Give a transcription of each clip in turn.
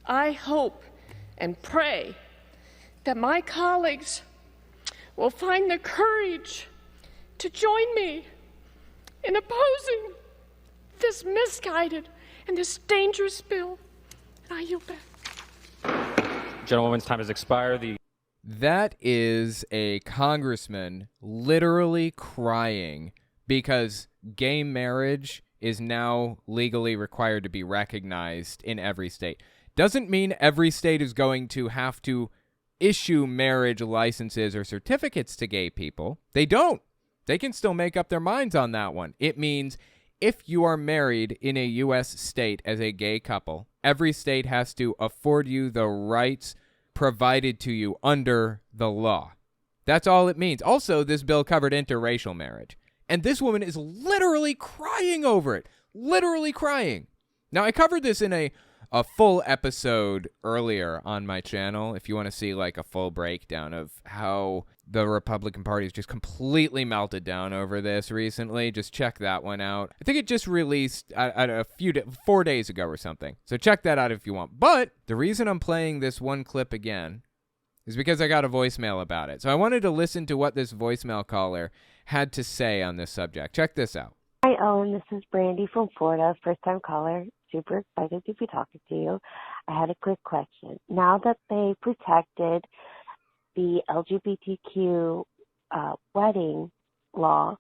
I hope and pray that my colleagues will find the courage to join me in opposing this misguided and this dangerous bill. And I yield back. Gentlewoman's time has expired. That is a congressman literally crying because gay marriage is now legally required to be recognized in every state. Doesn't mean every state is going to have to issue marriage licenses or certificates to gay people. They don't. They can still make up their minds on that one. It means if you are married in a U.S. state as a gay couple, every state has to afford you the rights provided to you under the law. That's all it means. Also, this bill covered interracial marriage. And this woman is literally crying over it. Literally crying. Now, I covered this in a full episode earlier on my channel. If you want to see like a full breakdown of how the Republican Party has just completely melted down over this recently, just check that one out. I think it just released 4 days ago or something. So check that out if you want. But the reason I'm playing this one clip again is because I got a voicemail about it. So I wanted to listen to what this voicemail caller had to say on this subject. Check this out. Hi, Owen. This is Brandy from Florida, first-time caller. Super excited to be talking to you. I had a quick question. Now that they protected the LGBTQ wedding law.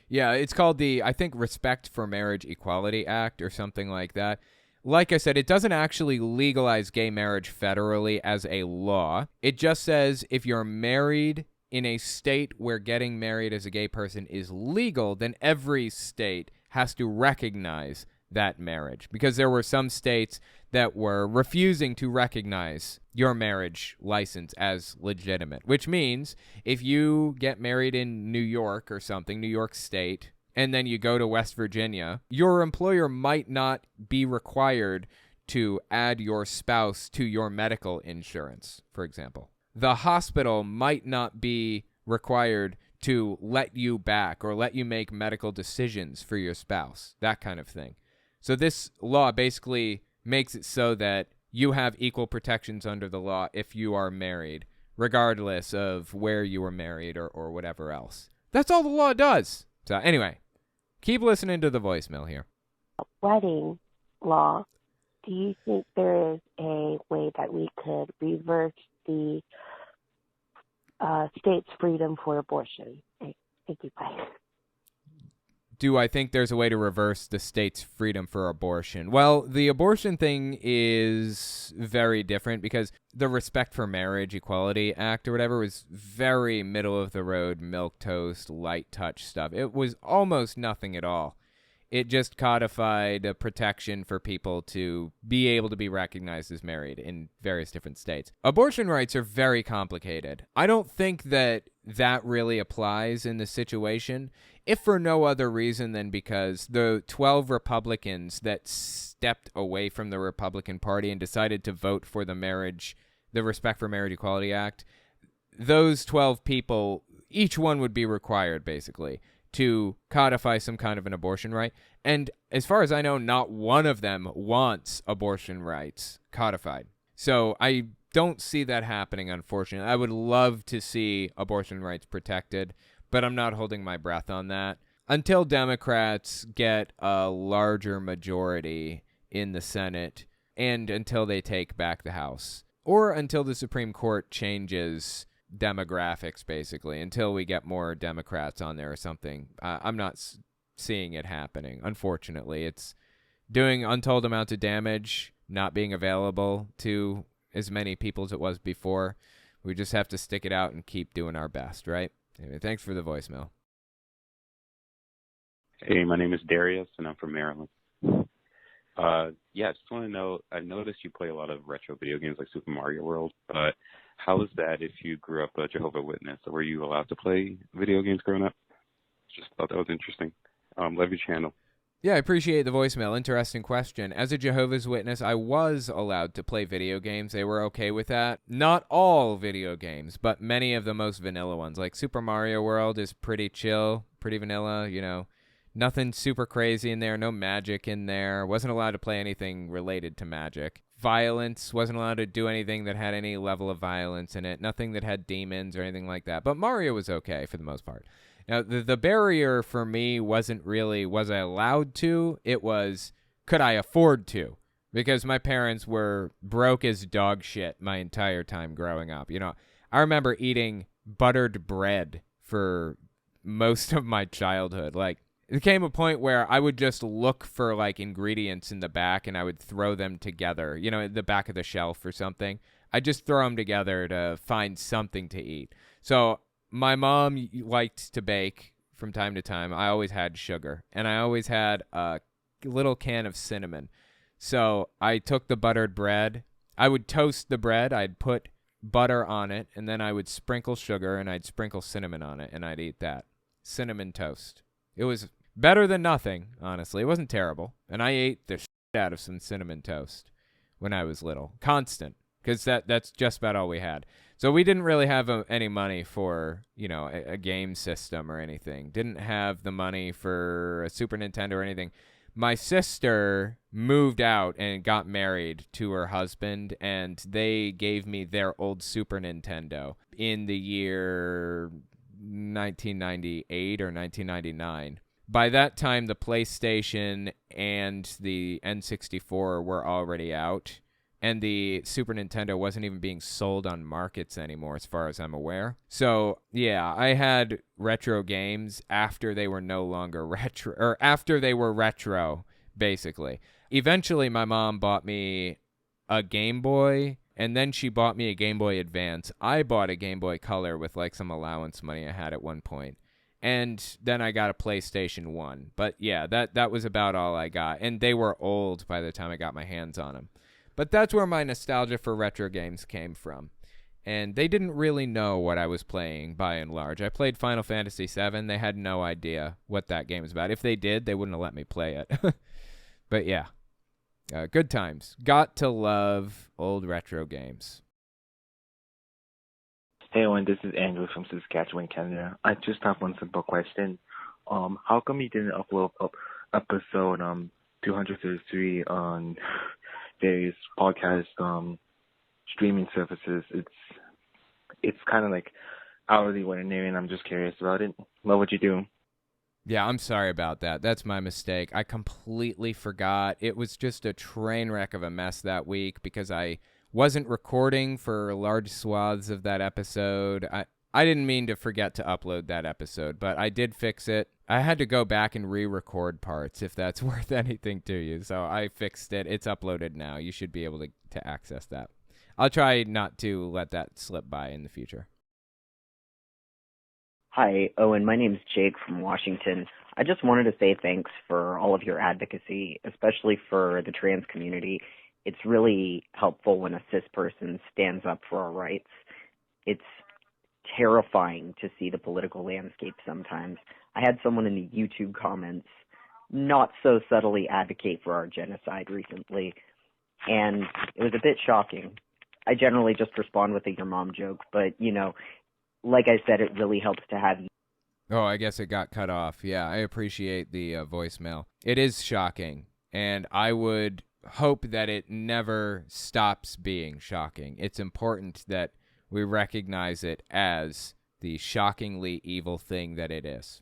Yeah, it's called the, I think, Respect for Marriage Equality Act or something like that. Like I said, it doesn't actually legalize gay marriage federally as a law. It just says if you're married in a state where getting married as a gay person is legal, then every state has to recognize that marriage, because there were some states that were refusing to recognize your marriage license as legitimate, which means if you get married in New York or something, New York State, and then you go to West Virginia, your employer might not be required to add your spouse to your medical insurance, for example. The hospital might not be required to let you back or let you make medical decisions for your spouse, that kind of thing. So this law basically makes it so that you have equal protections under the law if you are married, regardless of where you were married or whatever else. That's all the law does. So anyway, keep listening to the voicemail here. Wedding law, do you think there is a way that we could reverse the state's freedom for abortion? Thank you, bye. Do I think there's a way to reverse the state's freedom for abortion? Well, the abortion thing is very different because the Respect for Marriage Equality Act or whatever was very middle-of-the-road, milquetoast, light touch stuff. It was almost nothing at all. It just codified a protection for people to be able to be recognized as married in various different states. Abortion rights are very complicated. I don't think that really applies in this situation, if for no other reason than because the 12 Republicans that stepped away from the Republican Party and decided to vote for the Respect for Marriage Equality Act, those 12 people, each one would be required, basically, to codify some kind of an abortion right. And as far as I know, not one of them wants abortion rights codified. So I don't see that happening, unfortunately. I would love to see abortion rights protected, but I'm not holding my breath on that. Until Democrats get a larger majority in the Senate and until they take back the House, or until the Supreme Court changes demographics, basically, until we get more Democrats on there or something. I'm not seeing it happening, unfortunately. It's doing untold amounts of damage, not being available to as many people as it was before. We just have to stick it out and keep doing our best, right? Anyway, thanks for the voicemail. Hey, my name is Darius, and I'm from Maryland. I just want to know, I noticed you play a lot of retro video games like Super Mario World, but how is that if you grew up a Jehovah Witness? Were you allowed to play video games growing up? Just thought that was interesting. Love your channel. Yeah, I appreciate the voicemail. Interesting question. As a Jehovah's Witness, I was allowed to play video games. They were okay with that. Not all video games, but many of the most vanilla ones. Like Super Mario World is pretty chill, pretty vanilla, you know. Nothing super crazy in there, no magic in there. Wasn't allowed to play anything related to magic. violence, wasn't allowed to do anything that had any level of violence in it, nothing that had demons or anything like that. But Mario was okay for the most part. Now, the barrier for me wasn't really, was I allowed to? It was, could I afford to? Because my parents were broke as dog shit my entire time growing up. You know, I remember eating buttered bread for most of my childhood. Like, it came a point where I would just look for, like, ingredients in the back and I would throw them together, you know, at the back of the shelf or something. I'd just throw them together to find something to eat. So my mom liked to bake from time to time. I always had sugar, and I always had a little can of cinnamon. So I took the buttered bread. I would toast the bread. I'd put butter on it, and then I would sprinkle sugar, and I'd sprinkle cinnamon on it, and I'd eat that. Cinnamon toast. It was better than nothing, honestly. It wasn't terrible. And I ate the shit out of some cinnamon toast when I was little. Constant. Because that's just about all we had. So we didn't really have any money for, you know, a game system or anything. Didn't have the money for a Super Nintendo or anything. My sister moved out and got married to her husband, and they gave me their old Super Nintendo in the year 1998 or 1999. By that time, the PlayStation and the N64 were already out, and the Super Nintendo wasn't even being sold on markets anymore, as far as I'm aware. So, yeah, I had retro games after they were no longer retro, or after they were retro, basically. Eventually, my mom bought me a Game Boy, and then she bought me a Game Boy Advance. I bought a Game Boy Color with, like, some allowance money I had at one point. And then I got a PlayStation 1. But, yeah, that was about all I got. And they were old by the time I got my hands on them. But that's where my nostalgia for retro games came from. And they didn't really know what I was playing, by and large. I played Final Fantasy VII. They had no idea what that game was about. If they did, they wouldn't have let me play it. But yeah, good times. Got to love old retro games. Hey, Owen, this is Andrew from Saskatchewan, Canada. I just have one simple question. How come you didn't upload episode 233 on various podcast streaming services? It's kind of like hourly ordinary, and I'm just curious about it. What would you do? Yeah, I'm sorry about that. That's my mistake. I completely forgot. It was just a train wreck of a mess that week because I wasn't recording for large swaths of that episode. I didn't mean to forget to upload that episode, but I did fix it. I had to go back and re-record parts, if that's worth anything to you. So I fixed it. It's uploaded now. You should be able to access that. I'll try not to let that slip by in the future. Hi, Owen. My name's Jake from Washington. I just wanted to say thanks for all of your advocacy, especially for the trans community. It's really helpful when a cis person stands up for our rights. It's terrifying to see the political landscape sometimes. I had someone in the YouTube comments not so subtly advocate for our genocide recently, and it was a bit shocking. I generally just respond with a your mom joke, but, you know, like I said, it really helps to have you. Oh, I guess it got cut off. Yeah, I appreciate the voicemail. It is shocking, and I would hope that it never stops being shocking. It's important that we recognize it as the shockingly evil thing that it is.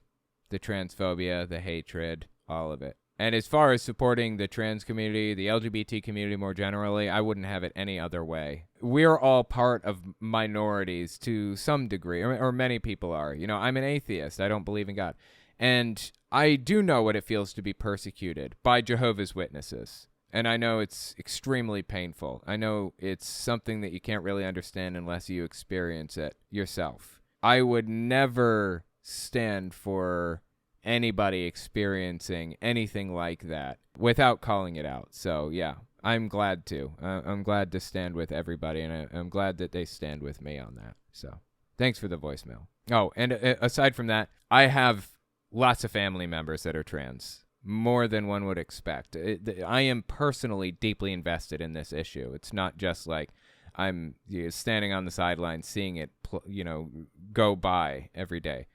The transphobia, the hatred, all of it. And as far as supporting the trans community, the LGBT community more generally, I wouldn't have it any other way. We're all part of minorities to some degree, or many people are. You know, I'm an atheist. I don't believe in God. And I do know what it feels to be persecuted by Jehovah's Witnesses. And I know it's extremely painful. I know it's something that you can't really understand unless you experience it yourself. I would never stand for anybody experiencing anything like that without calling it out. So, yeah, I'm glad to. I'm glad to stand with everybody, and I'm glad that they stand with me on that. So, thanks for the voicemail. Oh, and aside from that, I have lots of family members that are trans. More than one would expect. I am personally deeply invested in this issue. It's not just like I'm standing on the sidelines seeing it, go by every day.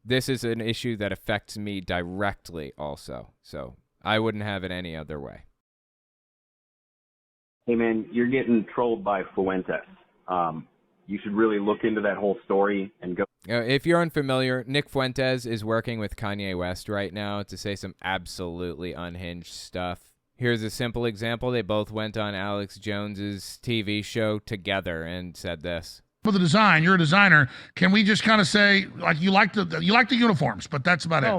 This is an issue that affects me directly also. So I wouldn't have it any other way. Hey, man, you're getting trolled by Fuentes. You should really look into that whole story and go. If you're unfamiliar, Nick Fuentes is working with Kanye West right now to say some absolutely unhinged stuff. Here's a simple example. They both went on Alex Jones's TV show together and said this. For the design, you're a designer. Can we just kind of say, like, you like the uniforms, but that's about it?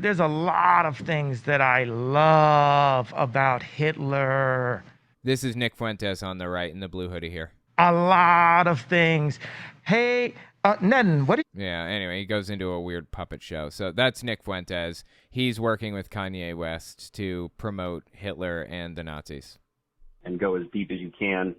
There's a lot of things that I love about Hitler. This is Nick Fuentes on the right in the blue hoodie here. A lot of things. Hey, Nedden, what? Yeah. Anyway, he goes into a weird puppet show. So that's Nick Fuentes. He's working with Kanye West to promote Hitler and the Nazis. And go as deep as you can.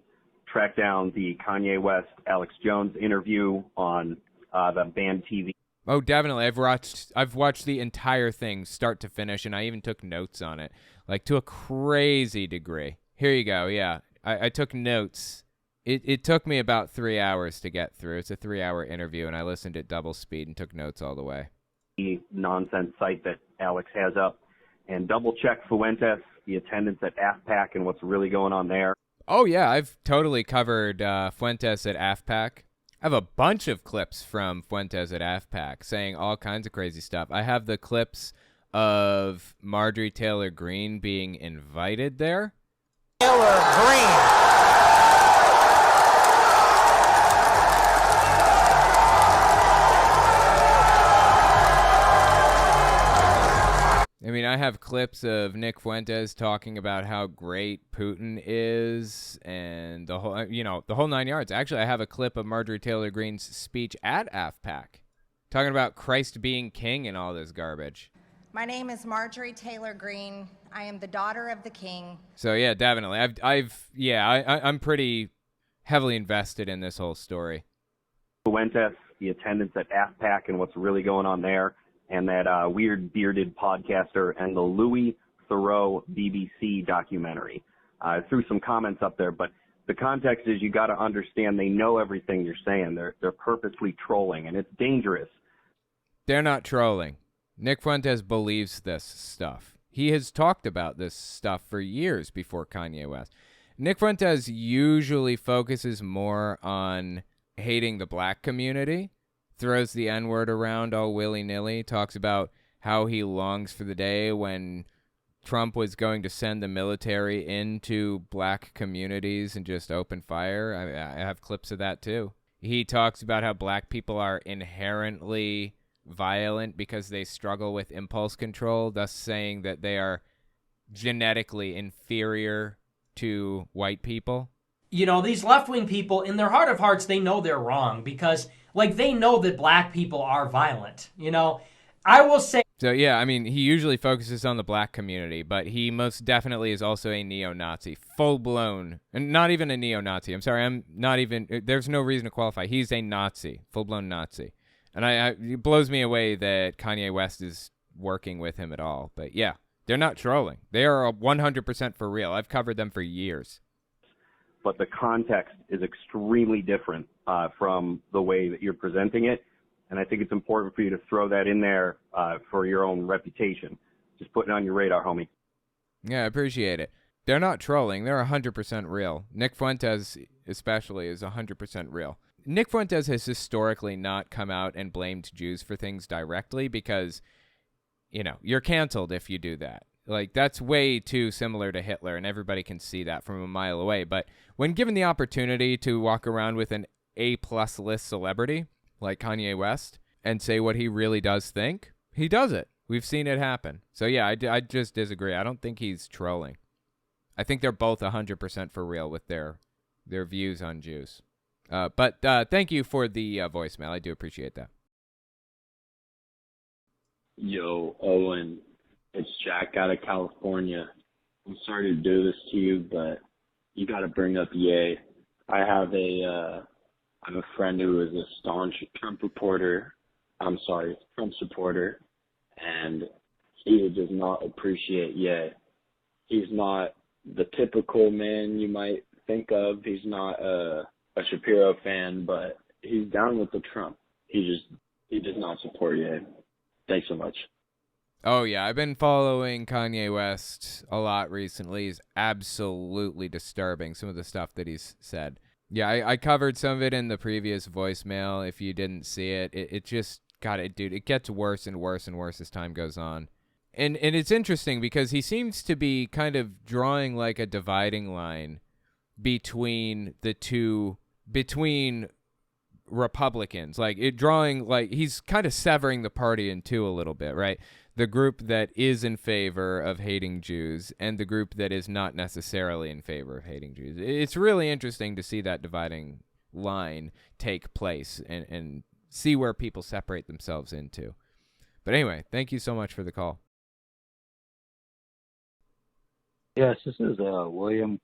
Track down the Kanye West Alex Jones interview on the band TV. Oh, definitely. I've watched the entire thing start to finish, and I even took notes on it, like to a crazy degree. Here you go. Yeah, I took notes. It took me about 3 hours to get through. It's a 3-hour interview, and I listened at double speed and took notes all the way. The nonsense site that Alex has up, and double check Fuentes, the attendance at AFPAC, and what's really going on there. Oh, yeah, I've totally covered Fuentes at AFPAC. I have a bunch of clips from Fuentes at AFPAC saying all kinds of crazy stuff. I have the clips of Marjorie Taylor Greene being invited there. Taylor Greene. I mean, I have clips of Nick Fuentes talking about how great Putin is and the whole 9 yards. Actually, I have a clip of Marjorie Taylor Greene's speech at AFPAC talking about Christ being king and all this garbage. My name is Marjorie Taylor Greene. I am the daughter of the king. So yeah, definitely. I'm pretty heavily invested in this whole story. Fuentes, the attendance at AFPAC and what's really going on there. And that weird bearded podcaster and the Louis Theroux BBC documentary. I threw some comments up there, but the context is you got to understand they know everything you're saying. They're purposely trolling, and it's dangerous. They're not trolling. Nick Fuentes believes this stuff. He has talked about this stuff for years before Kanye West. Nick Fuentes usually focuses more on hating the black community. Throws the N-word around all willy-nilly, talks about how he longs for the day when Trump was going to send the military into black communities and just open fire. I have clips of that too. He talks about how black people are inherently violent because they struggle with impulse control, thus saying that they are genetically inferior to white people. You know, these left-wing people, in their heart of hearts, they know they're wrong because, like, they know that black people are violent, you know? I will say... So, yeah, I mean, he usually focuses on the black community, but he most definitely is also a neo-Nazi, full-blown, and not even a neo-Nazi. I'm sorry, I'm not even... There's no reason to qualify. He's a Nazi, full-blown Nazi. And it blows me away that Kanye West is working with him at all. But, yeah, they're not trolling. They are 100% for real. I've covered them for years. But the context is extremely different from the way that you're presenting it. And I think it's important for you to throw that in there for your own reputation. Just putting it on your radar, homie. Yeah, I appreciate it. They're not trolling. They're 100% real. Nick Fuentes especially is 100% real. Nick Fuentes has historically not come out and blamed Jews for things directly because, you know, you're canceled if you do that. Like, that's way too similar to Hitler, and everybody can see that from a mile away. But when given the opportunity to walk around with an A-plus list celebrity like Kanye West and say what he really does think, he does it. We've seen it happen. So, yeah, I just disagree. I don't think he's trolling. I think they're both 100% for real with their views on Jews. But thank you for the voicemail. I do appreciate that. Yo, Owen. It's Jack out of California. I'm sorry to do this to you, but you got to bring up Ye. I have a friend who is a staunch Trump supporter, and he does not appreciate Ye. He's not the typical man you might think of. He's not a Shapiro fan, but he's down with the Trump. He does not support Ye. Thanks so much. Oh, yeah. I've been following Kanye West a lot recently. He's absolutely disturbing, some of the stuff that he's said. Yeah, I covered some of it in the previous voicemail. If you didn't see it, it just, God, dude, it gets worse and worse and worse as time goes on. And it's interesting because he seems to be kind of drawing like a dividing line between Republicans, like he's kind of severing the party in two a little bit, right? The group that is in favor of hating Jews and the group that is not necessarily in favor of hating Jews. It's really interesting to see that dividing line take place and see where people separate themselves into. But anyway, thank you so much for the call. Yes, this is William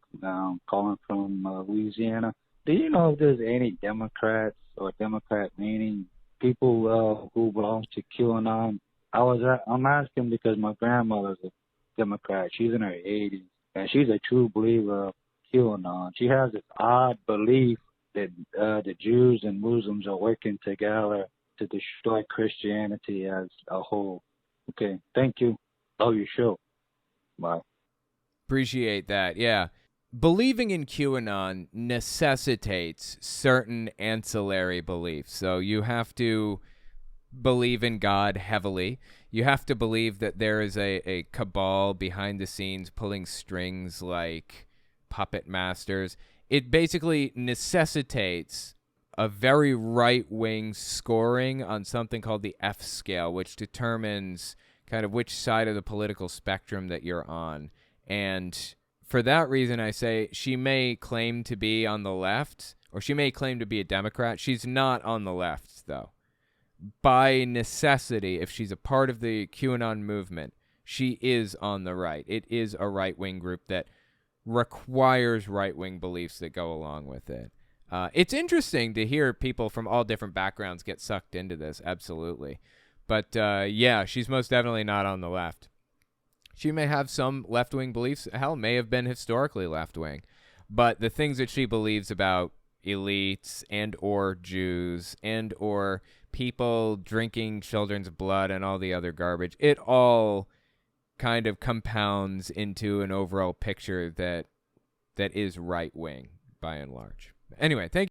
calling from Louisiana. Do you know if there's any Democrats or Democrat meaning people who belong to QAnon? I'm asking because my grandmother's a Democrat. She's in her 80s, and she's a true believer of QAnon. She has this odd belief that the Jews and Muslims are working together to destroy Christianity as a whole. Okay, thank you. Love your show. Bye. Appreciate that, yeah. Believing in QAnon necessitates certain ancillary beliefs. So you have to believe in God heavily. You have to believe that there is a cabal behind the scenes pulling strings like puppet masters. It basically necessitates a very right-wing scoring on something called the F scale, which determines kind of which side of the political spectrum that you're on. And for that reason, I say she may claim to be on the left, or she may claim to be a Democrat. She's not on the left, though. By necessity, if she's a part of the QAnon movement, she is on the right. It is a right-wing group that requires right-wing beliefs that go along with it. It's interesting to hear people from all different backgrounds get sucked into this, absolutely. But yeah, she's most definitely not on the left. She may have some left-wing beliefs, hell, may have been historically left-wing, but the things that she believes about elites and or Jews and or people drinking children's blood and all the other garbage, it all kind of compounds into an overall picture that is right-wing by and large. Anyway, thank you.